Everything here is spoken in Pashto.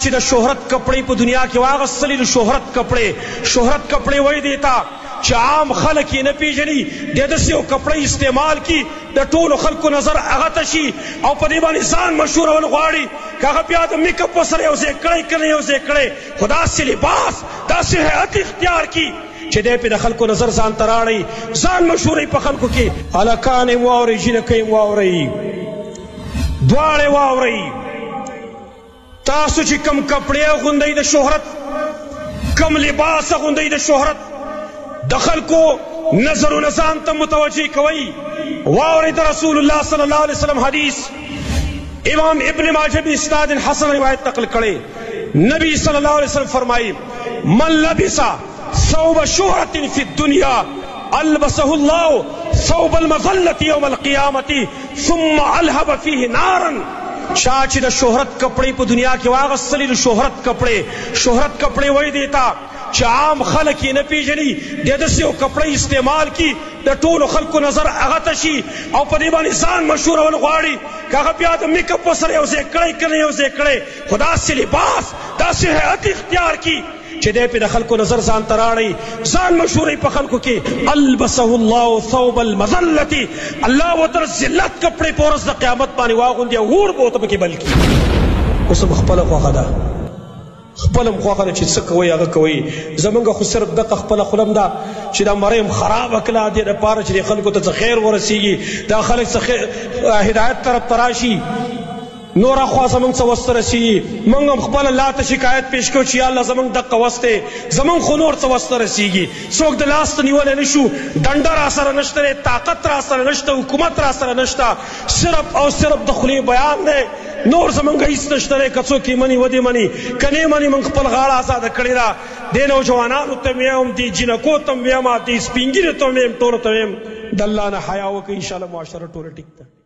چې د شهرت کپڑے په دنیا کې واغستلې د شهرت کپڑے وای دیتا چې عام خلک یې نه پیژني د داسې یو کپڑے استعمال کی د ټولو خلکو نظر هغه ته شي او په دې باندې ځان مشهورول غواړي که هغه بیا د میک اپ سره یو ځای کړی که نه یو ځای کړی خو داسې لباس داسې هیئت اختیار کی چې دی پې د خلکو نظر ځان ته راړی ځان مشهوروي په خلکو کې هلکان یې واورئ جینکۍ یې واورئ دواړې واورئ تاسو چې کم کپڑے اغوندئ د شهرت کم لباس اغوندئ د شهرت د خلکو نظرونه ځان ته متوجه کوئ واورئ د رسول الله صلی الله علیه وسلم حدیث امام ابن ماجه باسناد حسن روایت نقل کړي نبی صلی الله علیه وسلم فرمایي من لبس ثوب شهرة في الدنيا البسه الله ثوب المظلة يوم القيامة ثم الهب فيه نارا چا چې د شهرت کپڑے په دنیا کې واغستلې د شهرت کپڑے وای دیتا چې عام خلک یې نه پیژني د داسې یو کپڑے استعمال کی د ټولو خلکو نظر هغه ته شي او په دې باندې ځان مشهورول غواړي که هغه بیا د میک اپ سره یو ځای کړی که نه یو ځای کړی خو داسې لباس داسې هیئت اختیار کی چې دی پې د خلکو نظر ځان ته راړی ځان مشهوروي په خلکو کې البسه الله ثوب المذلة الله ورته ذلت کپڑے په ورځ د قیامت باندې واغوندي او اور به ورته پکې بل کي اوس هم خپله خوښه ده خپل هم خوښه ده چې څه کوئ هغه کوئ زمونږ خو صرف دغه خپله خوله هم ده چې دا مریم خرابه کړه دې دپاره چې دې خلکو ته څه خیر ورسیږي دا خلک څه هدایت طرف ته راشي نور اخوا زمونږ څه وس ته رسیږي موږ هم خپل الله ته شکایت پیش کوو چې یا الله زمونږ دغه وس دی زمونږ خو نور څه وس ته رسیږي څوک د لاس ته نیولی نه شو ډنډه را سره نشته دی طاقت را سره نشته حکومت را سره نشته صرف او صرف د خولې بیان دی نور زمونږ هیڅ نشته دی که څوک یې مني ودې مني که نه مني موږ خپل غاړه ازاده کړې ده دې نوجوانانو ته مې ویم دې جینکو ته مې ویم دې سپین ږیرو ته مې ویم ټولو ته مې ویم د الله نه حیا وکړئ انشاءالله معاشره ټوله ټیک ده